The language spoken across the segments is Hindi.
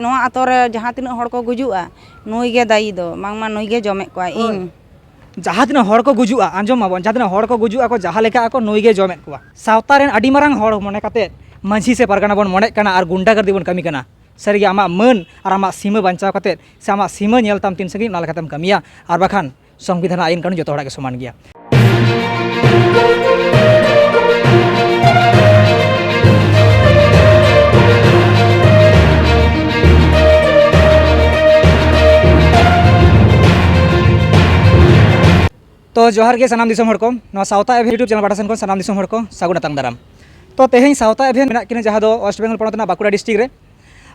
नोआ आतो रे जहाँ तिना हड़ को गुजुआ नुई गे दाई दो मांगमा नुई गे जमे को इन जहाँ तिना हड़ को गुजुआ आंजम माबन जहाँ तिना हड़ को गुजुआ को जहाँ लेका को नुई गे जमे को सावता रेन अडी मारांग हड़ मने काते मांझी से परगना बन मने कना और गुंडागर्दी बन कमी कना सारी आमा मन और आमा सीमा बचाव काते से आमा सीमा नेलताम तीन संगी ना लेकातम कमिया और बाखान संविधान आईन कानून जो हड़ा के समान गया। तो जोहार के सनाम दिसम हड़ को नवा सावता एफ यूट्यूब चैनल पाठासन को सनाम दिसम हड़ को सागुन अतांग दाराम। तो तेहें सावता एफ मेना किने जहाँ दो वेस्ट बेंगल पड़ोतना बाकुड़ा डिस्ट्रिक्ट रे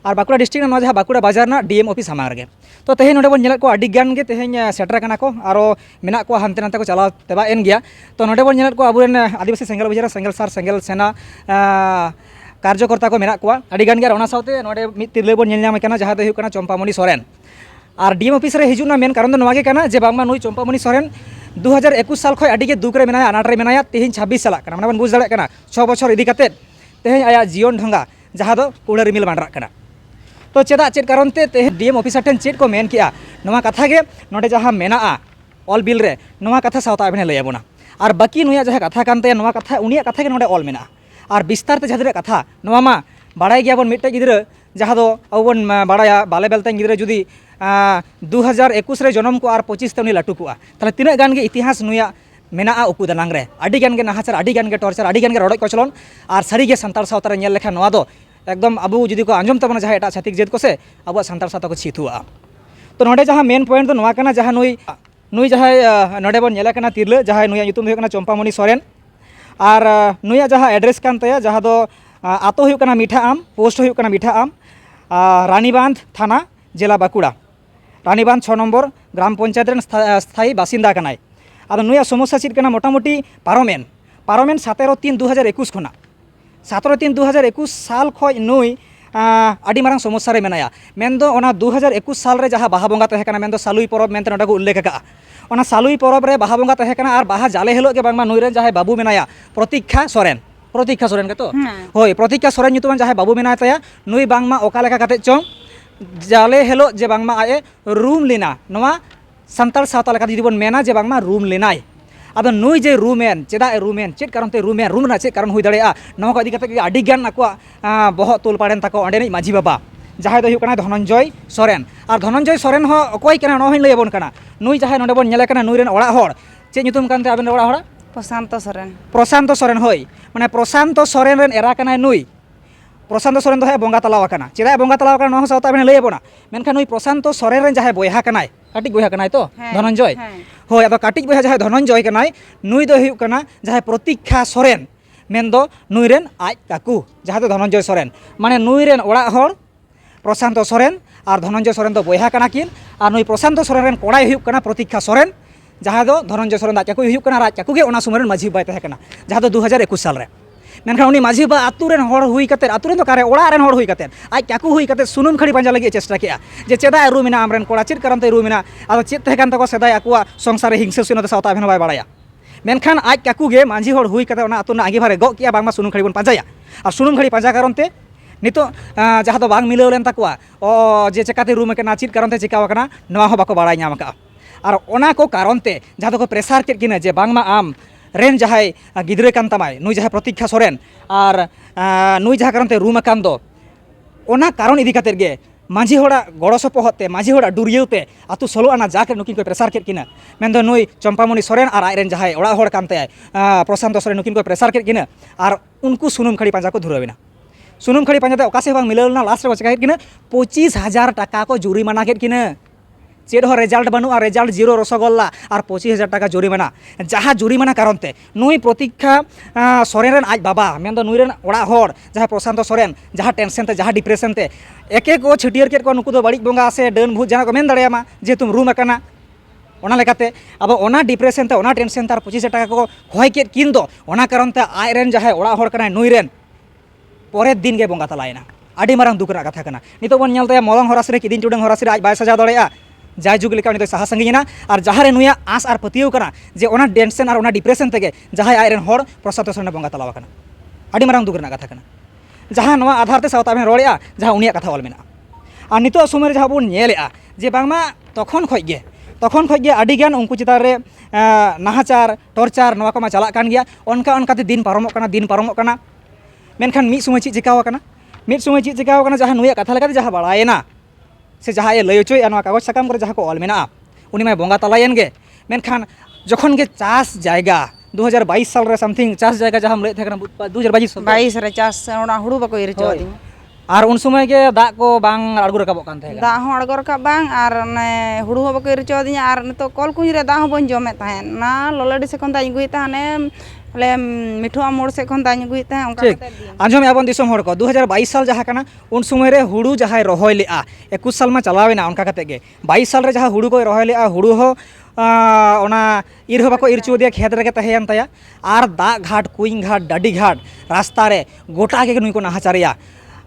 और बाकुड़ा डिस्ट्रिक्ट में जहाँ बाकुड़ा बाजार ना डीएम ऑफिस हमार गे। तो तेहें नोडे बन नेलत को आडी गान गे तेहें सेटर कना को आरो मेना को हानते नाते को चलाव तेबा एन गया। तो नोडे बन नेलत को आबुरेन आदिवासी सेंगल बजार सेंगल सार सेंगल सेना कार्यकर्ता को मेना को आडी गान गे ओना सावते नोडे मिद तिरले बन नेल ᱧᱟᱢ कना जहाँ दो हुयुग कना चंपामणि सोरेन और डीएम ऑफिस रे हिजुना मेन कारण दो नोवा गे कना जे बांगमा नुई चंपामणि सोरेन 2021 साल खय आडी गे दुक रे मेनाया अनाट रे मेनाया तेहें 26 साल कना माने बन बुझ दाड़े कना 6 बछर इदी काते तेहें आया जीवन ढंगा जहाँ दो कुड़ा रिमिल बांडरा कना। तो चेदा चेद कारण ते तेहें डीएम ऑफिसर ठेन चेद को मेन किया नोवा कथा गे नोडे जहाँ मेनाआ ऑल बिल रे नोवा कथा सावता आबेने लय आबोना और बाकी नुया जहाँ कथा कानते नोवा कथा उनिया कथा गे नोडे ऑल मेना और विस्तार ते जहाँ कथा नोवा मा बाड़ाय गया बन मिट्टे गिद्रा जहाँ दो अब बन बाड़ाया बाले बेलतें गिद्रा जुदी 2021 रे जन्म को और 25 ते उनी लाटू को ताले तिना गान गे इतिहास नुया मेना उकू दानांग रे आडी गान गे नाहाचार आडी गान गे टॉर्चर आडी गान गे रड़क कचलन और सारी गे संताल सावता रे नेल लेखा नोवा दो एकदम अब जुदी को आंजम तबना जहाँ एटा छातिक जेद को से अब संताल सावता को छिथुआ। तो नोडे जहाँ मेन पॉइंट तो नोवा कना जहाँ नुई जहाँ नोडे बन नेला कना तिरले जहाँ नुया ᱧᱩᱛᱩᱢ हुᱭᱩᱜ कना चंपामणि सोरेन और नुया जहाँ एड्रेस कान तया जहाँ दो आतो हुयुग कना मीठा आम पोस्ट हुयुग कना मीठा आम रानीबांध थाना जिला बाकुड़ा रानीबांध 6 नम्बर ग्राम पंचायत रेन स्थायी बासिंदा कनाय। अब नुया समस्या चेद कना मोटामुटी पारोमेन 17/3/2021 खना 17/3/2021 साल खय नुई आडी मारांग समस्या रे मेनाया मेनदो ओना 2021 साल रे जहाँ बाहा बंगा तहे कना मेनदो सालुई परब मेनते नोडा को उल्लेख का ओना सालुई परब रे बाहा बंगा तहे कना और बाहा जाले हेलो के बांगमा नुई रे जहाँ बाबू मेनाया प्रतीक्षा सोरेन के तो होय प्रतीक्षा सोरेन ᱧᱩᱛᱩᱢᱟᱱ जहाँ बाबू मेनाय तया नुई बांगमा ओका लेका काते चों जाले हेलो जे बांगमा आए रूम लेना नोवा संताल सावता लेका जुदी बन मेना जे बांगमा रूम लेनाय अब नुई जे रूमेन चेदा रूमेन चेद कारण ते रूमेन रूम ना चेद कारण हुई दाड़ेया नोवा को इदी काते आडी गान आको बहक तोल पाड़ेन ताको अंडेनि माझी बाबा जहाँ दो हुयुग कना धनंजय सोरेन और धनंजय सोरेन हो अकोय कना नो हइन लय आबोन कना नुई जहाँ नोडे बन नेले कना नुई रेन ओड़ा हड़ चेद ᱧᱩᱛᱩᱢ कानते आबेन ओड़ा हड़ प्रशांत सोरेन होय माने प्रशांत सोरेन रेन एरा कनाय नुई प्रशांत सोरेन दो बंगा तलाव कना चेदा बंगा तलाव कना नो सावता आबेन लय आबोना मेनखान नुई प्रशांत सोरेन रेन जहाँ बयहा कनाय काटिक बयहा कनाय तो धनंजय होय अब काटिक बयहा जहाँ धनंजय कनाय नुई दो हुयुग कना जहाँ प्रतीक्षा सोरेन मेन दो नुई रेन आज काकू जहाँ दो धनंजय सोरेन माने नुई रेन ओड़ा हड़ प्रशांत सोरेन और धनंजय सोरेन दो बयहा कना किन और नुई प्रशांत सोरेन रेन कोड़ाय हुयुग कना प्रतीक्षा सोरेन जहाँ दो धनंजय सोरेन आज काकू हुयुग कना राज काकू गे ओना समय रेन माझी बाय तहे कना जहाँ दो 2021 साल रे मेनखान उनी माझी बा आतु रेन हड़ हुई कते आतु रेन दो कारे ओड़ा रेन हड़ हुई कते आज काकू हुई कते सुनुम खड़ी पांजा लगी चेष्टा केआ जे चेदा रू मेना आमरेन कोड़ा चेद कारण ते रू मेना आदो चेद तहे कान तको सेदाय आकुआ संसार रे हिंसा सुनो सावता आबेन बाय बाड़ाया मेनखान आज काकू गे माझी हड़ हुई कते ओना आतु ना आगे भारे गो किया बांगमा सुनुम खड़ी बन पांजाया और सुनुम खड़ी पांजा कारण ते नितो जहाँ दो बांग मिलाव लेन ताकुआ ओ जे चेकाते रू मेकना चेद कारण ते चिकाव कना नोवा हो बाको बाड़ाय ᱧᱟᱢ का और ओना को कारण ते जहाँ दो को प्रेसार केद किना जे बांगमा आम रेन जहाँ गिद्रे कान तमाय नुई जहाँ प्रतीक्षा सोरेन और नुई जहाँ कारण ते रूम कान दो ओना कारण इदी कातेर गे माझी हड़ा गड़ो सपोहते माझी हड़ा डुरियाते आतु सोलो आना जाके नुकिन को प्रेसार केद किना मेनदो नुई चंपामणि सोरेन और आयरेन जहाँ ओड़ा हड़ कानते प्रशांत सोरेन नुकिन को प्रेसार केद किना और उनको सुनुम खड़ी पांजा को धुराविना सुनुम खड़ी पांजाते ओका से बांग मिलावना लास्ट रे चिका किना 25,000 टाका को जुरिमाना केद किना चेद हो रेजाल्ट बनुआ रेजाल्ट 0 रसगोल्ला और 25,000 टाका जुरिमाना जहाँ जुरिमाना कारण ते नुई प्रतीक्षा सोरेन रेन आज बाबा मेन दो नुई रेन ओड़ा हड़ जहाँ प्रशांत सोरेन जहाँ टेंशन ते जहाँ डिप्रेशन ते एक को छटियर केद को नुकु दो बाड़ी बंगा से डन भूत जहाँ को मेन दाड़ेयामा जे तुम रूम कना ओना लेकाते अब ओना डिप्रेशन ते ओना टेंशन तार 25,000 टाका को हय केद किन दो ओना कारण ते आय रेन जहाँ ओड़ा हड़ कना नुई रेन परे दिन गे बंगा तलायना आडी मारांग दुख रहा कथा कना नितो बन नेल तया मलंग हरास रे किदिन चुडंग हरास रे आज बाय सजा दाड़ेया जाय जुग लेका उनी साहा संगिना और जहाँ रे नुया आस और पतियो कना जे ओना टेंशन और ओना डिप्रेशन तेगे जहाँ आय रेन हड़ प्रशांत सोरेन बंगा तलाव कना आडी मारांग दुख रहा कथा कना जहाँ नवा आधार ते सावता में रोड़ेया जहाँ उनिया कथा ऑल मेना और नितो समय जहाँ बन नेलेआ जे बांगमा तखन खoj ge adi gan उनको चितान रे नाहाचार टर्चार नवा को मा चला कान गया उनका उनकाते दिन पारमोग कना मेनखान मिद समय चीज चिकाव कना मिद समय चीज चिकाव कना जहाँ नुया कथा लेकाते जहाँ बाड़ायना से जहाँ ये लय हचोया नवा कागज साकाम करे जहाँ को ऑल मेना उनी माय बोंगा तलायन गे मेनखान जखन गे चास जायगा 2022 साल रे समथिंग चास जायगा जहाँ हम लय थे कना 2022 रे चास ओना हुड़ू बाको इर चो दी और उन समय के दा को बांग अड़गु रकाबोग कान थे दा हो अड़गो रकाब बांग और ने हुड़ू हो बाको इर चो दी और नितो कल कुंज रे दा हो बन जमे ताहेन ना ललडी से कोन दा गुई ताने ले मिठुआ मोड़ से कोन दा गुई ताहे ओंका कते आंजम आबन दिसम हड़ को 2022 साल जहाँ कना उन समय रे हुड़ू जहाँ रोहय लेआ 21 साल मा चलावेना उनका कते गे 22 साल रे जहाँ हुड़ू को रोहय लेआ हुड़ू हो ओना इर हो बाको इर चो दिया खेत रे तहेन ताया और दा घाट कुईं घाट डाडी घाट रास्ता रे गोटा के नुई को नाहाचारिया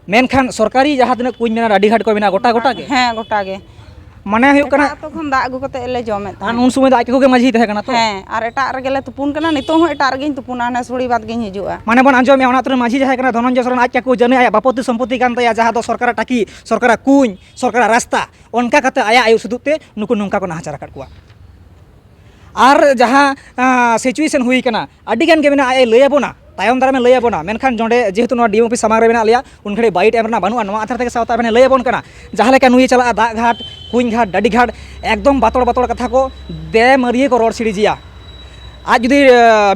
मेनखान सरकारी जहाँ तक कुछ मेना डाडी घाट को मेना गोटा गोटा के हाँ गोटा के माने हुई कना तखन दा अगु कते ले जमे उन समय दा के माझी तहे कना तो हाँ और एटा रे गेले तुपुन कना नितो हो एटा रे तुपुना ने सोड़ी बात गिन हिजुआ माने बन आंजो में ओना तुरे माझी जहाँ कना धनंजय सरन आज को जने आया बापति संपत्ति कान तया जहाँ दो सरकार टाकी सरकार कुñ सरकार रास्ता उनका कते आया आयु सुदुते नुको नुंका को नाहाचार काट कुआ और जहाँ सिचुएशन हुई कना अडी गान के मेना आय लय बोना तायम दारा में लय बोना मेनखान जोंडे जेहेतु नो डीएम ऑफिस सामांग रे मेना लिया उन घड़ी बाइट एमना बानुआ नवा आधार तक सावता बने लय बोन कना जहाँ लेका नुई चला दा घाट कुñ घाट डाडी घाट एकदम बातोड़ कथा को दे मरिए को रोड सिड़ीजिया आज जुदी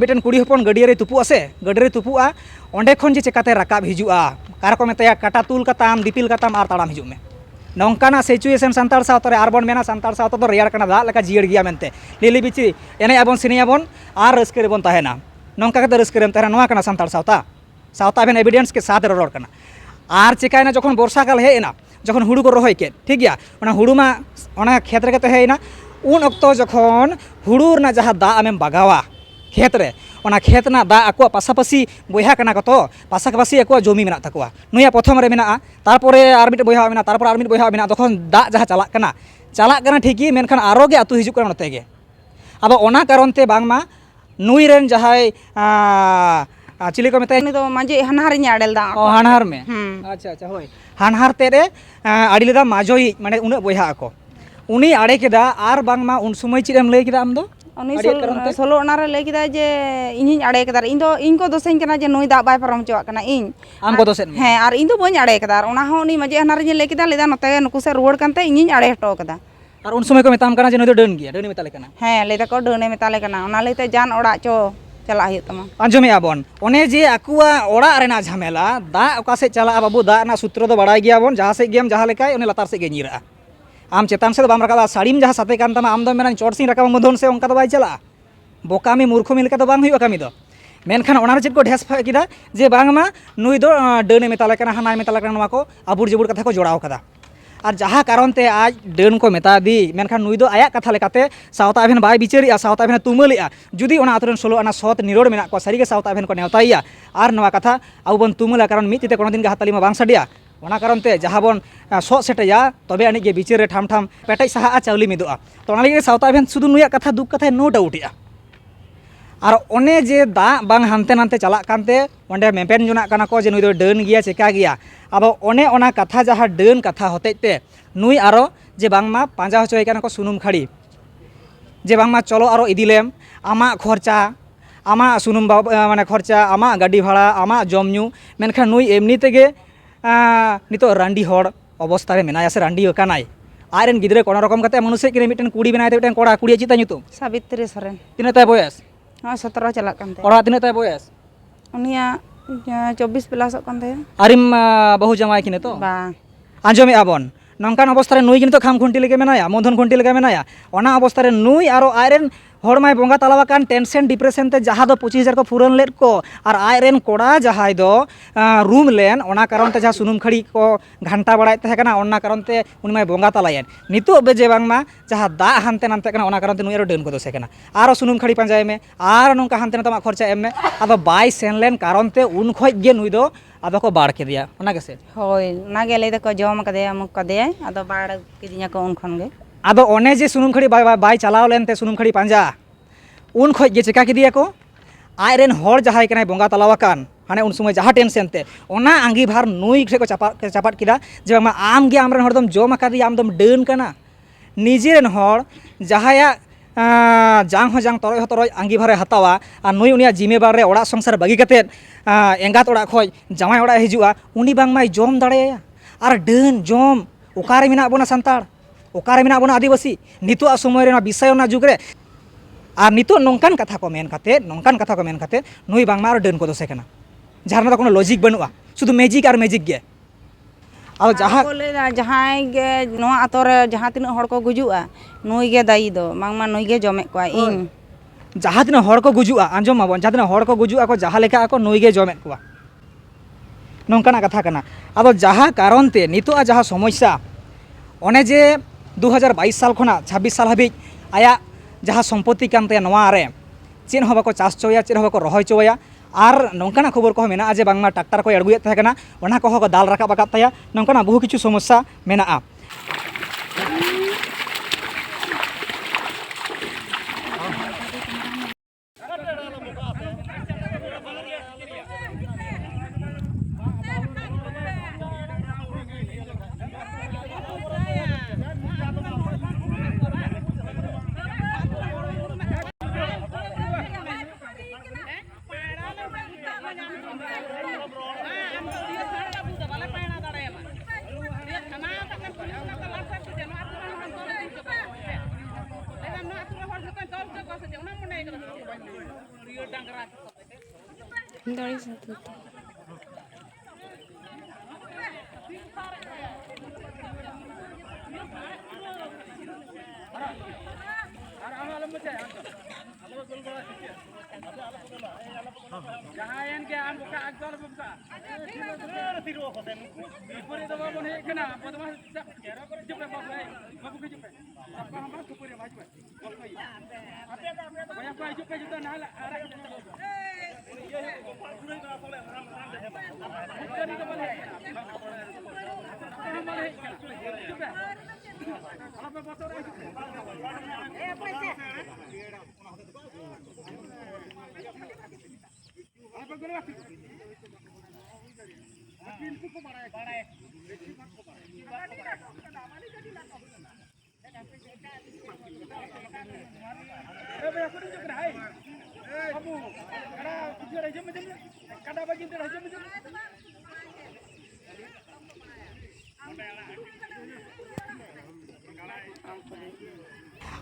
मिटन कुड़ी हपन गडिया रे तुपु आसे गडिया रे तुपुआ ओंडे खन जे चेकाते रकाब हिजुआ कार को मेतया काटा तुल कताम दिपिल कताम आर ताड़ाम हिजु में नौकाना सिचुएशन सानतार सावता रे आरबन मेना सानतार सावता तो रेयार कना दा लेका जियर गिया मेनते लिली बिची एने आबन सिनी आबन आर रस्के रे बन ताहेना नौका कते रस्के रे ताहेना नवा कना सानतार सावता बेन एविडेंस के साथ रोड कना आर चिकायना जखन वर्षा काल हेना जखन हुड़ू को रोहय के ठीक गया ओना हुड़ू मा ओना खेत रे तहेना उन अक्तो जखन हुड़ू रना जहाँ दा आमेम बागावा खेत रे ओना खेत ना दा आको पासापासी बोया कना को तो पासापासी आको जमी मेना तकवा नुया प्रथम रे मेना तारपरे आर मिट बोया मेना तारपर आर मिट बोया मेना तखन दा जहाँ चला कना ठीकई मेनखान आरो गे आतु हिजुक कना नते गे अब ओना कारण ते बांगमा नुई रेन जहाय चिली को मेता तो मांजे हनहार नी आडेल दा हनहार में अच्छा होय हनहार ते रे आडी लेदा माजोई माने उना बोया आको उनी आड़े केदा आर बांगमा उन समय चिरेम लय केदा आम दो उनी सोलो ओना रे लय केदा जे इᱧ आड़े केदा इन को दोसेñ कना जे नुई दा बाय पारम चोआ कना इन आम को दोसेन हां और इन दो बñ आड़े केदा ओना हो उनी माजे हनहार रे लय केदा लेदा नते नुकु से रुवाड़ कानते इᱧ आड़े हटो केदा और उन समय को मेताम कना जे नुई दो डन गिया डनी मेताले कना हां लेदा को डने मेताले कना ओना लेते जान ओड़ा चो चला हियो तमा आंजोमे आबन ओने जे आकुआ ओड़ा रेना झमेला दा ओका से चला बाबू दा ना सूत्र दो बड़ाई गया बन जहाँ से गेम जहाँ लेकाय ओने लतार से गे नीरा आम चेतान से बाम रकाबा साड़ीम जहाँ साथे कान तमा आम दो मेना चोट सिं रकाबा मधोन से ओंका दो बाय चला बोकामी मूर्खमी लेका दो बांग हुई कामी दो मेनखान ओना रे चेद को ढेस किदा जे बांगमा नुई दो डने मेताले कना हानाय मेताले कना नवा को आबुर जबुर कथा को जोड़ाव कदा और जहाँ कारण ते आज डन को मेता दी मेनखान नुई दो आया कथा लेकाते सावता अभेन बाय बिचारिया सावता अभेन तुमलिया जुदी ओना आतुरन 16 आना सत निरोड़ मेना को सारी के सावता अभेन को नेवताइया और नवा कथा आबु बन तुमला कारण मिते कोनो दिन गे हाताली मा बांग साडिया ओना कारण ते जहाँ बन सो सेटेया तबे आनी गे बिचारे ठाम ठाम पेटाई सहा चावली मिदोआ तो ओना लगे सावता अभेन सुदु नुया कथा दुख कथा नो डाउटिया और ओने जे दा बांग हानते नानते चला कानते ओंडे मेपेन जोना काना को जे नुई दो डन गिया चेका गिया अब ओने ओना कथा जहाँ डन कथा होतेते नुई आरो जे बांगमा पांजा होचोय काना को सुनुम खाड़ी जे बांगमा चलो आरो इदिलेम आमा खर्चा आमा सुनुम माने खर्चा आमा गाड़ी भाड़ा आमा जमन्यू मेनखान नुई एमनी तेगे नितो रांडी हड़ अवस्था रे मेनाया से रांडी कानाय आरेन गिदरे कोनो रकम कते मनुष्य के मिटन कुड़ी बनाय ते मिटन कोड़ा कुड़ी चिता nyutum सावित्री सरन तिना ताय बयस हां 17 चला कानते ओड़ा तिना ताय बयस उनिया 24 प्लस कानते आरिम बहु जमाय किने तो बा आंजोमे आबन नौकान अवस्था नुई किन तो खाम खुंटी लेके मेनाया मधन खुंटी लेके मेनाया ओना अवस्था नुई आरो आयरेन हड़माय बोंगा तलावाकान टेंशन डिप्रेशन ते जहाँ दो 25,000 को फुरन लेट को और आयरेन कोड़ा जहाँ दो रूम लेन ओना कारण ते जहाँ सुनुम खड़ी को घंटा बड़ाय तहे कना ओना कारण ते उनमाय बोंगा तलायन नितो बेजे बांगमा जहाँ दा हानते नानते कना ओना कारण ते नुई आरो डन को दोसे कना आरो सुनुम खड़ी पांजाय में आर नोंका हानते नातमा खर्चा एम में आदो बाय सेनलेन कारण ते उन खoj गे नुई दो आदो को बाड़ के दिया ओना गेसे होय ना गेले त को जम कदे अमुक कदे आदो बाड़ के दिया को उन खन गे आदो ओने जे सुनुम खड़ी बाय चलाव लेनते सुनुम खड़ी पांजा उन खoj गे चेका के दिया को आयरेन हर जहां कनाय बोंगा तलावाकान हाने उन समय जहां टेंशन ते ओना आंगीभार नुई ठे को चापाट किदा जे बांगा आम गे आमरेन हर दम जम आकादिया आम दम डेन काना निजेरेन हर जहाया जांग हो जांग तरय हो तरय आंगीभारे हतावा और नुई उनिया जिम्मेबार रे ओड़ा संसार बागी कते एंगात ओड़ा खय जामाय ओड़ा हिजुआ उनी बांगमाय जम दाड़ेया और डेन जम ओकारे मेना बोना सांतार ओकारे मेना बोना आदिवासी नितो समय रे विषय ना जुग रे और नितो नोंकान कथा को मेन काते नुई बांगमा और डेन को दोसे कना जहां ना कोनो लॉजिक बनुआ शुधु मैजिक और मैजिक गे और जहां जहां गे नोआ आतो रे जहां तिना हड़ को गुजुआ नुई गे दाई दो बांगमा नुई गे जमे को इन जहां तिना हड़ को गुजुआ आंजम माबन जहां तिना हड़ को गुजुआ को जहां लेका को नुई गे जमे को नोंकाना कथा कना अब जहां कारण ते नितो जहां समस्या ओने जे 2022 साल खना 26 साल हाबी आया जहां सम्पत्ति कानते नोआ रे चेन हो बाको चाष चोया चेन हो बाको रहोय चोया और नौकाना खबर को मेना जे बांगमा ट्रैक्टर को अड़गुए तहकना ओना को दाल राकाब आकाद ताया नौकाना बहु किछु समस्या मेना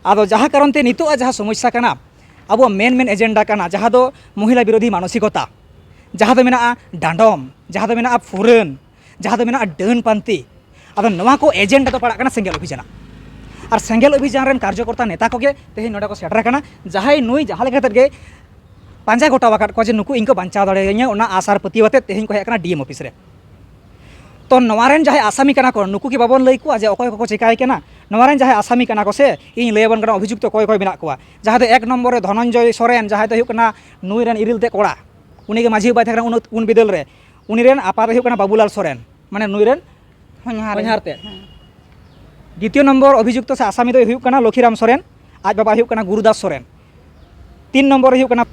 आदो जहाँ कारण ते नितो जहाँ समस्या कना अब मेन एजेंडा कना जहाँ दो महिला विरोधी मानसिकता जहाँ दो मेना डांडम जहाँ दो मेना फुरन जहाँ दो मेना डन पांति अब नवा को एजेंडा तो पड़ा कना सेंगेल अभियान और सेंगेल अभियान रेन कार्यकर्ता नेता को गे तेहेन नोडा को सेटर कना जहाँ नुई जहाँ लेका गे पांजा गोटा वाकट को जे नुकु इनको बांचाव दाड़ेयिया ओना आसार पतिवते तेहेन को हेकना डीएम ऑफिस रे तो नवारेन जहाँ आसामी कना को नुकु की बाबन लई को जे अकय को चिकाय कना नवारेन जहाँ आसामी कना को से इन लैबन कना अभियुक्त कोय कोय मेना को जहाँ दो एक नम्बर रे धनंजय सोरेन जहाँ दो हुकना नुई रेन इरिल ते कोड़ा उनी के माझी बाय थकरा उन बिदल रे उनी रेन आपा रे हुकना बाबूलाल सोरेन माने नुई रेन होनहार ते द्वितीय नम्बर अभियुक्त से आसामी दो हुकना लखीराम सोरेन आज बाबा हुकना गुरुदास सोरेन 3 नम्बर हुकना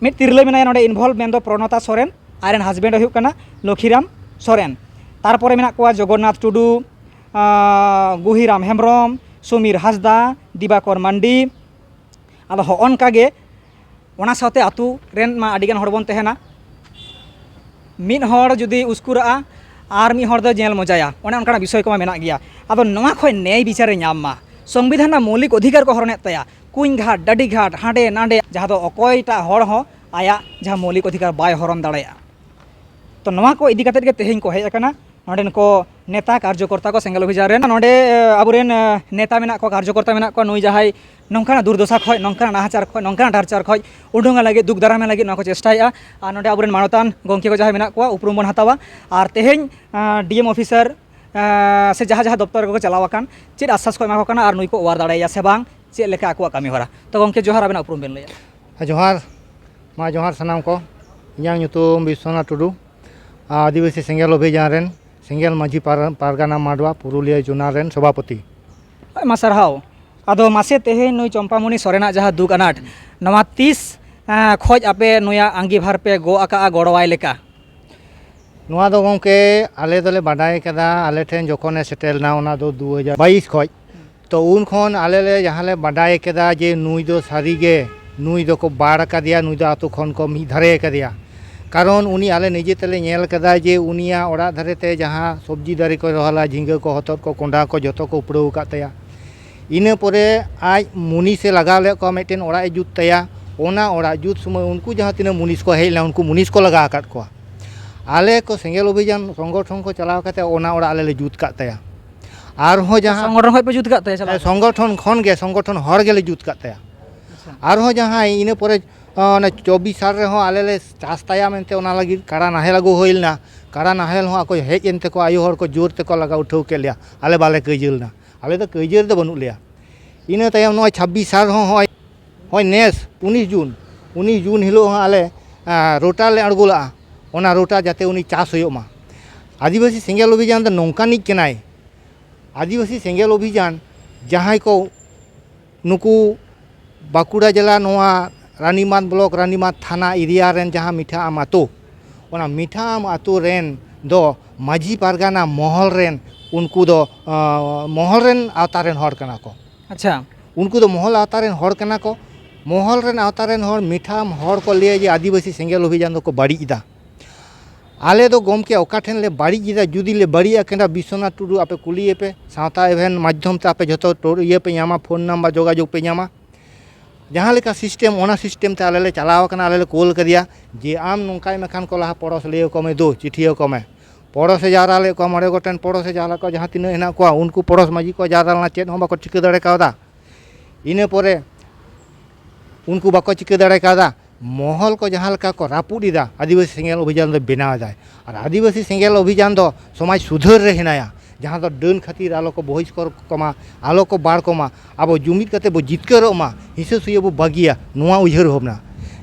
मिट तिरले मेना नोडे इनवॉल्व मेन दो प्रणता सोरेन आरेन हस्बैंड हुकना लखीराम सोरेन तारपरे मेना को जगन्नाथ टुडू गुहिराम हेम्ब्रम समीर हासदा दिबाकर मांडी आदो होनकागे ओना साथे आतु रेन मा आडिगान हर बन तहेना मिद हर जुदी उस्कुरा आर मिद हर दो जेल मजाया ओने ओनकाना विषय को मेना गया आदो नवा खय न्याय विचारे नाम मा संविधान मौलिक अधिकार को हरने तया कुंज घाट डाडी घाट हांडे नांडे जहाँ दो अकयटा हर हो आया जहाँ मौलिक अधिकार बाय हरन दाड़ेया तो नवा को इदी काते गे तेहेन को हेज अकना नोडेन को नेता कार्यकर्ता को सेंगल अभियान रेन नोडे आबुरेन नेता मेना को कार्यकर्ता मेना को नुई जहाय नौकाना दुर्दशा खय नौकाना नाहाचार खय नौकाना डारचार खय उडुंगा लगे दुख दारामे लगे नको चेष्टाया और नोडे आबुरेन मानतान गंके को जहाय मेना को उपरुम बन हतावा और तेहेन डीएम ऑफिसर से जहाँ जहाँ दफ्तर को चलावाकान चेद आश्वास को एमा को और नुई को ओवार दाड़ाया से बांग चेद लेका आको कामी हरा तो गंके जोहार आबेना उपरुम बेन लैया जोहार मा जोहार सनाम को इᱧᱟᱹᱜ ᱧᱩᱛᱩᱢ विश्वनाथ टुडू आदिवासी सेंगेल अभियान रेन सेंगेल माझी पारगाना माडवा पुरुलिया जुना रेन सभापति मा सारहाव आदो मासे तेहे नुई चंपामणि सोरेना जहाँ दुख अनाट नवा 30 खोज आपे नोया आंगीभार पे गो आका गड़वाई लेका ᱱᱚᱣᱟ ᱫᱚ ᱜᱚᱢᱠᱮ ᱟᱞᱮ ᱫᱚᱞᱮ ᱵᱟᱰᱟᱭ ᱠᱟᱫᱟ ᱟᱞᱮ ᱴᱷᱮᱱ ᱡᱚᱠᱷᱚᱱᱮ ᱥᱮᱴᱮᱨᱱᱟ ᱚᱱᱟ ᱫᱚ 2022 ᱠᱷᱚᱡ ᱛᱚ ᱩᱱ ᱠᱷᱚᱱ ᱟᱞᱮ ᱞᱮ ᱡᱟᱦᱟᱸ ᱞᱮ ᱵᱟᱰᱟᱭ ᱠᱮᱫᱟ ᱡᱮ ᱱᱩᱭ ᱫᱚ ᱥᱟᱹᱨᱤᱜᱮ ᱱᱩᱭ ᱫᱚᱠᱚ ᱵᱟᱲ ᱟᱠᱟᱫᱮᱭᱟ ᱱᱩᱭ ᱫᱚ ᱟᱛᱳ ᱠᱷᱚᱱ ᱠᱚ ᱢᱤᱫ ᱫᱷᱟᱨᱮ ᱟᱠᱟᱫᱮᱭᱟ ᱠᱟᱨᱚᱱ ᱩᱱᱤ ᱟᱞᱮ ᱱᱤᱡᱮ ᱛᱮᱞᱮ ᱧᱮᱞ ᱠᱟᱫᱟ ᱡᱮ ᱩᱱᱤᱭᱟᱜ ᱚᱲᱟᱜ ᱫᱷᱟᱨᱮᱛᱮ ᱡᱟᱦᱟᱸ ᱥᱚᱵᱽᱡᱤ ᱫᱟᱨᱮ ᱠᱚ ᱨᱚᱦᱚᱭᱟ ᱡᱷᱤᱸᱜᱟᱹ ᱠᱚ ᱦᱚᱛᱚᱫ ᱠᱚ ᱠᱚᱸᱰᱷᱟ ᱠᱚ ᱡᱚᱛᱚ ᱠᱚ ᱩᱯᱲᱟᱹᱣ ᱟᱠᱟᱫ ᱛᱟᱭᱟ ᱤᱱᱟᱹ ᱯᱚᱨᱮ ᱟᱡ ᱢᱩᱱᱤᱥᱮ ᱞᱟᱜᱟᱣ ᱞᱮᱫ ᱠᱚᱣᱟ ᱢᱤᱫᱴᱮᱱ ᱚᱲᱟᱜ ᱮ ᱡᱩᱛ ᱛᱟᱭᱟ ᱚᱱᱟ ᱚᱲᱟᱜ ᱡᱩᱛ ᱥᱚᱢᱚᱭ ᱩᱱᱠᱩ ᱡᱟᱦᱟᱸ ᱛᱤᱱᱟᱹᱜ ᱢᱩᱱᱤᱥ ᱠᱚ ᱦᱮᱡ ᱞᱮᱱᱟ ᱩᱱᱠᱩ ᱢᱩᱱᱤᱥ ᱠᱚ ᱞᱟᱜᱟᱣ ᱟᱠᱟᱫ ᱠᱚᱣᱟ ᱟᱞᱮ ᱠᱚ ᱥᱮᱸᱜᱮᱞ ᱚᱵᱷᱤᱡᱟᱱ ᱥᱚᱝᱜᱚᱴᱷᱚᱱ ᱠᱚ ᱪᱟᱞᱟᱣ ᱠᱟᱛᱮ ᱚᱱᱟ ᱚᱲᱟᱜ ᱟᱞᱮ ᱞᱮ ᱡᱩᱛ ᱠᱟᱫ ᱛᱟᱭᱟ ᱟᱨᱦᱚᱸ ᱡᱟᱦᱟᱸ संगठन खoj पे जुत काते चला संगठन खन गे संगठन हर गेले जुत काद तया आरहों जहाँ इन परे 24 साल रहो आले ले चास तया मेनते ओना लगी काड़ा नाहेल अगु होइलना काड़ा नाहेल हो आको हेज एनते को आयु हर को जोर ते को लगा उठाव के लिया आले बाले कइजलना आले तो कइजर दो बनु लिया इन तयम नो 26 साल हो होय नेस 19 जून हिलो आले रोटा ले अड़गुला ओना रोटा जाते उनी चास होयोमा आदिवासी सेंगेल अभियान द नोंकानिक केनाय आदिवासी सेंगेल अभियान जहाँ को नुकू बाकुड़ा जिला नोआ रानीमात ब्लॉक रानीमात थाना एरिया रेन जहाँ मीठा आम आतो ओना मीठा आम आतो रेन दो माझी पारगाना महल रेन उनको दो महल रेन आवतारेन हर कना को अच्छा उनको दो महल आवतारेन हर कना को महल रेन आवतारेन हर मीठा आम हर को लिए जे आदिवासी सेंगेल अभियान दो को बाड़ी इदा आले दो गमके ओका ठेन ले बाड़ी जिदा जुदी ले बाड़ी अकेंदा विश्वनाथ टुडू आपे कुलिए पे सावता इवेंट माध्यम ते आपे जतो टोर ये पे यामा फोन नंबर जोगाजोग पे यामा जहाँ लेका सिस्टम ओना सिस्टम ते आले ले चलाव कना आले ले कोल करिया जे आम नोंकाय मेखान को लहा पड़ोस ले को में दो चिठियो को में पड़ोस से जारा ले को मरे गोटेन पड़ोस से जाला को जहाँ तिना हेना को उनको पड़ोस माजी को जारा ना चेत हो बाको चिका दड़े कादा इने परे उनको बाको चिका दड़े कादा महल को जहाँ लेका को रापुडीदा आदिवासी सेंगेल अभियान दो बेनाव जाय और आदिवासी सेंगेल अभियान दो समाज सुधर रे हेनाया जहाँ दो डन खातिर आलो को बहिष्कार कमा आलो को बाड़ कमा अब जुमिद कते बो जितकरोमा हिसे सुये बो बागिया नुआ उइहर भावना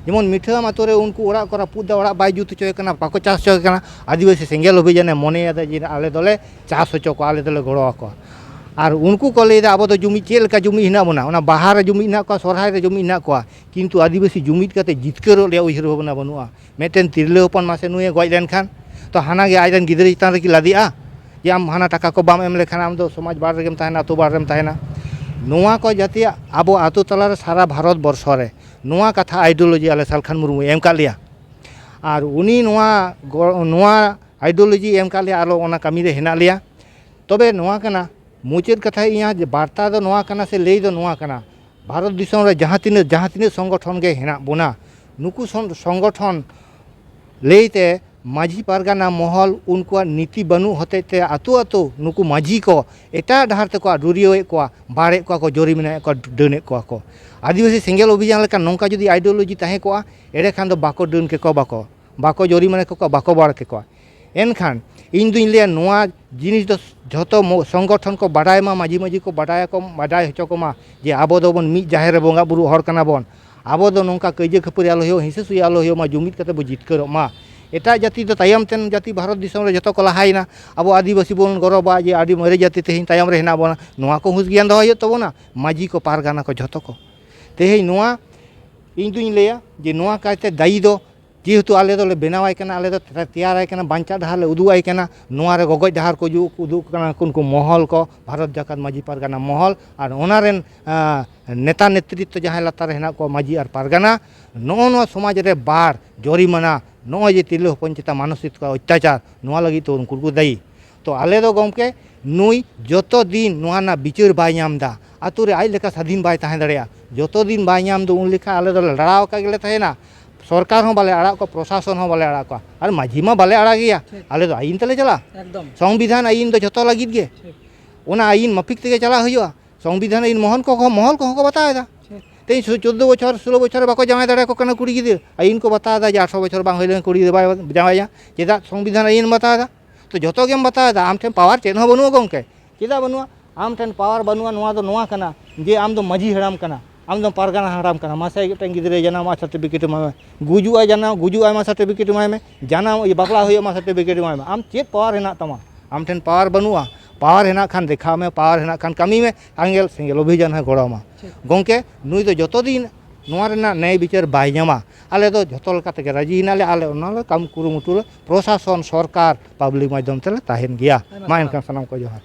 जेमन मिठा मातो रे उनको ओड़ा को रापुदा ओड़ा बाय जुत चोय कना बाको चास चोय कना आदिवासी सेंगेल अभियान मने आदा जे आले दोले चास होचो को आले दोले गड़ो को और उनको को लेदा अब तो जुमी चेल का जुमी हिना बना ओना बाहर जुमी हिना को सरहाय रे जुमी हिना को किंतु आदिवासी जुमिद कते जितकरो ले उइहर भावना बनुआ मेटेन तिरले होपन मासे नुए गय लेन खान तो हाना गे आजन गिदरे चितान रे की लादिआ जे आम हाना टाका को बाम एम लेखान आम दो समाज बाड़ रेगेम ताहेना तो बाड़ रेम ताहेना नोआ को जाति आबो आतो तला रे सारा भारत वर्ष रे नोआ कथा आइडियोलॉजी आले सालखान मुर्मू एम का लिया और उनी नोआ आइडियोलॉजी एम का लिया आलो ओना कामी रे हेना लिया तबे नोआ कना मुचाद कथा इया बार्ता दो नोआ कना से लई दो नोआ कना भारत दिसोम रे जहाँ तिने संगठन गे हेना बोना नुकु संगठन लेते माझी पारगाना महल उनको नीति बनू होते आतो आतो नुकु माझी को एटा डहार ते को डुरियो को बाड़े को जोरिमिना को डने को आदिवासी सेंगेल अभियान लेका नौका जुदी आइडियोलॉजी ताहे को एड़े खान दो बाको डन के को बाको जोरिमिना को बाको बाड़ के को एनखान इन दुई ले नोआ जिनिस दो झतो संगठन को बाडाय मा माझी को बाडाय हचो को मा जे आबो दो बन मी जाहेर बोंगा बुरु हर कना बन आबो दो नौका कइजे खपरि आलो हो हिसे सुई आलो हो मा जुमिद कते बो जितकरो मा एटा जाति तो तायम तेन जाति भारत दिसोम रे जतो को लहायना अब आदिवासी बोन गौरबा जे आदि मरे जाति तेहिन तायम रे हेना बोना नोआ को हुस ज्ञान दो तबोना माझी को पारगाना को जतो को तेहिन नोआ इन दुई लेया जे नोआ काते दायी दो जेहेतु आले दोले बेनावाय कना आले दो तैयाराय कना बांचा डहार ले उदुआय कना नोआ रे गगज डहार को उदुक कना कुनको महल को भारत जाकात माझी पारगाना महल और ओनारेन नेता नेतृत्व जहाँ लातार हेना को माझी और पारगाना नो समाज रे बाढ़ जोरिमाना नो जे तिरले हपन चेता मानसिक अत्याचार नोआ लगी तो उनको को दायी तो आले दो गमके नुई जतो दिन नोआ ना बिचार बाय नामदा आतु रे आइ लेका स्वाधीन बाय ताहे दड़िया जतो दिन बाय नाम दो उन लेखा आले दो लड़ाव का गेले ताहेना सरकार हो बाले आड़ा को प्रशासन हो बाले आड़ा को और माझी मा बाले आड़ा गया आले दो आईन तले चला एकदम संविधान आईन दो जतो लगित गे ओना आईन मफिक तेगे चला हुआ संविधान आईन महल को बताएदा ते 14 बछर 16 बछर बाको जामाय दाड़े को कना कुड़ी गिदिर आईन को बताएदा जे 18 बछर बांग होइले कुड़ी बाय जामाया चेदा संविधान आईन बताएदा तो जतो गेम बताएदा आम ठेन पावर चेन हो बनुआ गमके चेदा बनुआ आम ठेन पावर बनुआ नोआ दो नोआ कना जे आम दो माझी हराम कना आम दो पारगाना हराम कना मासे गिटन गिदरे जनाम सर्टिफिकेट मा गुजुआ जना गुजुआ मा सर्टिफिकेट मा जाना ये बाकला होय मा सर्टिफिकेट मा आम चेत पावर हेना तमा आम ठेन पावर बनुआ पावर हेना खान देखा में पावर हेना खान कमी में आंगेल सेंगेल अभियान है गोड़ामा गंके नुई दो जतो दिन ᱱᱚᱣᱟ ᱨᱮᱱᱟᱜ न्याय विचार बाय ᱧᱟᱢᱟ आले दो जतो लेका तेगे राजी हिनाले आले ओनाले काम कुरुमुटु प्रशासन सरकार पब्लिक माध्यम तेले ताहेन गिया मा एनखान सानाम को जोहार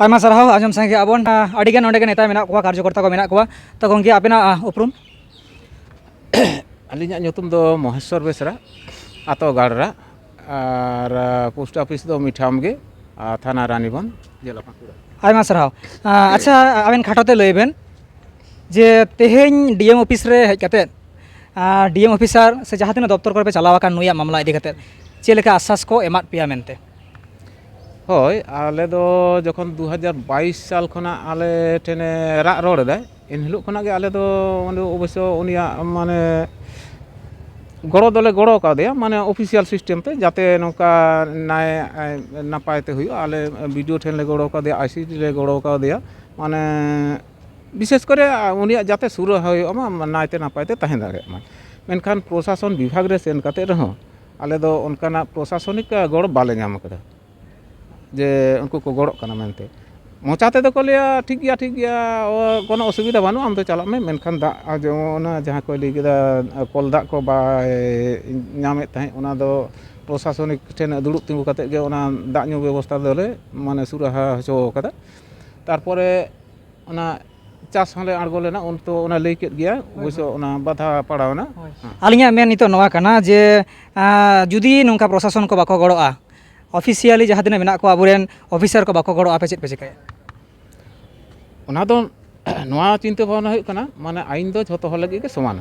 आयमा सारहाव आजम संगे आबन अडिगान ओंडे नेता मेना कोवा कार्यकर्ता को मेना कोवा तो गंगे आपेना उपरुम अलिᱧᱟᱜ ᱧᱩᱛᱩᱢ ᱫᱚ ᱢᱚᱦᱮᱥᱥᱚᱨ ᱵᱮᱥᱨᱟ ᱟᱛᱳ ᱜᱟᱲᱨᱟ ᱟᱨ ᱯᱳᱥᱴ ᱚᱯᱷᱤᱥ ᱫᱚ ᱢᱤᱴᱷᱟᱢ ᱜᱮ ᱟᱨ ᱛᱷᱟᱱᱟ ᱨᱟᱱᱤᱵᱚᱱ ᱡᱮᱞᱟ ᱵᱟᱸᱠᱩᱲᱟ आयमा सारहाव अच्छा आबेन खाटोते लैबेन जे तेहेñ डीएम ऑफिस रे हेज काते डीएम ऑफिसर से जहाँ तीन दफ्तर करे पे चलाव आकान नुया मामला इदी काते चेक लेका आश्वास को एमात पेया मेनते ᱦᱳᱭ ᱟᱞᱮ ᱫᱚ ᱡᱚᱠᱷᱚᱱ 2022 ᱥᱟᱞ ᱠᱷᱚᱱᱟᱜ ᱟᱞᱮ ᱴᱷᱮᱱᱮ ᱨᱟᱜ ᱨᱚᱲ ᱮᱫᱟᱭ ᱮᱱ ᱦᱤᱞᱳᱜ ᱠᱷᱚᱱᱟᱜ ᱜᱮ ᱟᱞᱮ ᱫᱚ ᱚᱵᱚᱥᱥᱚ ᱩᱱᱤᱭᱟᱜ ᱢᱟᱱᱮ गड़ो दले गड़ो कादेया माने ऑफिशियल सिस्टम पे जाते नौका नाय नापायते हुई आले वीडियो ठेन ले गड़ो कादेया आईसीटी ले गड़ो कादेया माने विशेष करे उनिया जाते सुरो होयमा नायते नापायते तहेन दाड़ेमा मेनखान प्रशासन विभाग रे सेन काते रहो आले दो उनकाना प्रशासनिक गड़ बाले नाम कदा जे उनको को गड़ो काना मेनते मोचाते तो को लिया ठीक गया कोनो असुविधा बानु आम तो चला में मेनखान दा जेमन जहाँ को लई केदा कल दा को बाय नामे ताहे ओना दो प्रशासनिक ठेन दुड़ुब तिंगु काते गे ओना दा न्यू व्यवस्था दोले माने सुराहा हचो कदा तारपरे ओना चास हले आड़गो लेना उन तो ओना लई केद गया ओइसो ओना बाधा पड़ावना आलिया मेन नितो नवा काना जे जुदी नोंका प्रशासन को बाको गड़ोआ ऑफिशियली जहाँ दिन मेना को आबुरेन ऑफिसर को बाको गड़ोआ पे चेक पे चिकाया ओना दो नवा चिंता भावना हुई कना माने आईन दो झोतो हर लगी के समान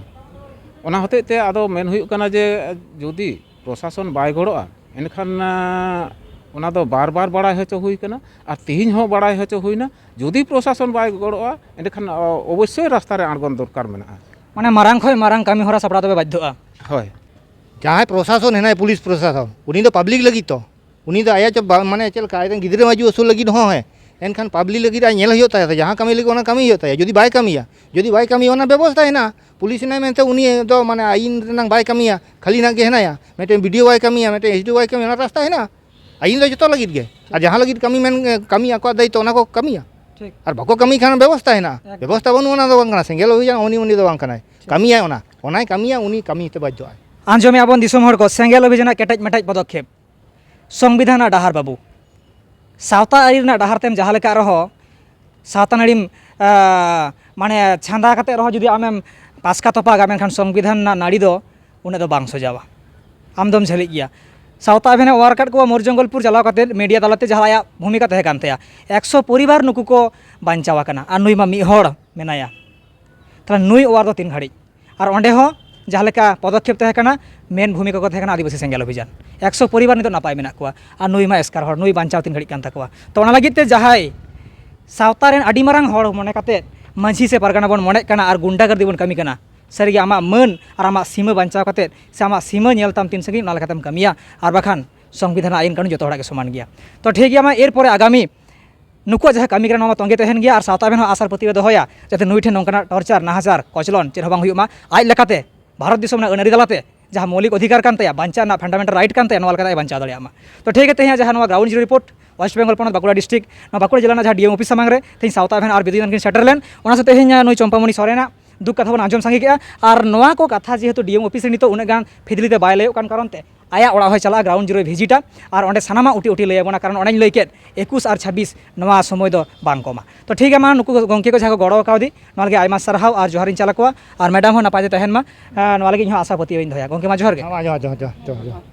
ओना होते ते आदो मेन हुई कना जे जुदी प्रशासन बाय गड़ोआ एनखान ओना दो बार बार बड़ाई हचो हुई कना और तेहिñ हो बड़ाई हचो हुईना जुदी प्रशासन बाय गड़ोआ एनखान अवश्य रास्ता रे आड़गन दरकार मेना माने मारांग खय मारांग कामी हरा सापड़ा तबे बाध्यआ होय जहाँ प्रशासन है पुलिस प्रशासन उनी तो पब्लिक लगी तो उनी तो आया जब माने चल का गिद्रे माजू असूल लगी हो है एनखान पब्लिक लगी नेल होता है जहाँ कमी लगी ओना कमी होता है जुदी बाय कमिया जुदी बाय कमी ओना व्यवस्था है ना पुलिस ना मेनते उनी तो माने आईन रनांग बाय कमिया खाली ना के हेनाया मेटे वीडियो बाय कमिया मेटे एचडी बाय कमिया रास्ता है ना आईन दो जतो लगी गे और जहाँ लगी कमी मेन कमी आको दायित्व ओना को कमिया ठीक और बाको कमी खान व्यवस्था है ना व्यवस्था बनु ओना दो बांग सेंगेल होई जान उनी उनी दो बांग कनाय कमिया ओना ओनाय कमिया उनी कमी ते बाध्य आय आंजमे आबन दिसोम हर को सेंगेल अभियान केटाज मेटाज पदक्षेप संविधान डाहार बाबू सावता आरी डाहार तेम जहाँ लेका रहो सावता नाड़ीम माने छांदा काते रहो जुदी आमेम पासका तोपागा मेनखान संविधान ना नाड़ी दो उन्हें दो बांग सोजावा आमदम झेली गया सावता अभियान वारकाट को मोरजंगलपुर चलाव काते मीडिया तलाते जहाँ आया भूमिका तहे कान तया 100 परिवार नुकु को बांचावा कना आर नुई मा मी हड़ मेनाया ताहले नुई ओवार दो 3 घड़ी और ओंडे हो जहाँ लेका पदक्षेप तहे काना मेन भूमिका को तहे काना आदिवासी सेंगेल अभियान 100 परिवार नितो नापाय मेना कोआ और नुई मा एस्कार हड़ नुई बांचाव 3 घड़ी कान तकवा तो ओना लागित ते जहाय सावता रेन आडी मारांग हड़ मने काते मांझी से पारगाना बन मने काना और गुंडागर्दी बन कमी काना सारी आमा मन और आमा सीमा बांचाव काते से आमा सीमा नेलताम 3 संगी ओना लेकातेम कमिया और बाखान संविधान आईन कानून जो हड़ा समान गया तो ठीक गया मा एरपर आगामी नुकुआ जहाँ कमी नवा तंगे तहन गया और सावता बेन आसार पति दोहया जाते नुई ठेन नौकाना टर्चार नाहाचार कचलन चेद बांग हुयुमा आज लेकाते भारत देश अनारी दलाते जहाँ मौलिक अधिकार कान तया बांचा ना फंडामेंटल राइट कान तया नवा लेकाते बांचा दाड़ेयामा तो ठीक है तेहे जहाँ ground zero report west Bengal पनत बांकुड़ा डिस्ट्रिक्ट बांकुड़ा जिला जहाँ डीएम ऑफिस सामांग रे तेहिं सावता बेन और बिदुन किन सेटर लेन ओना से तेहिं नुई चंपामणि सरेना दुख कथा बन आंजम संगे के और नवा को कथा जेहेतु डीएम ऑफिस नितो उना गान फिदलीते बाय लैयो कान कारण ते आया ओड़ा होय चला ग्राउंड जीरो भिजिटा और ओंडे सानामा उटी उटी लैबोना कारण ओंडेñ लई केद 21 और 26 नवा समय दो बांग कमा तो ठीक है मा नुकु गंके को जहाँ को गड़ो कावदी नवा लगे आयमा सारहाव और जोहारिन चला कोआ और मैडम हो नापाय तहन मा नवा लगे आशा पति दोहया गंके मा जोहार गे हाँ जो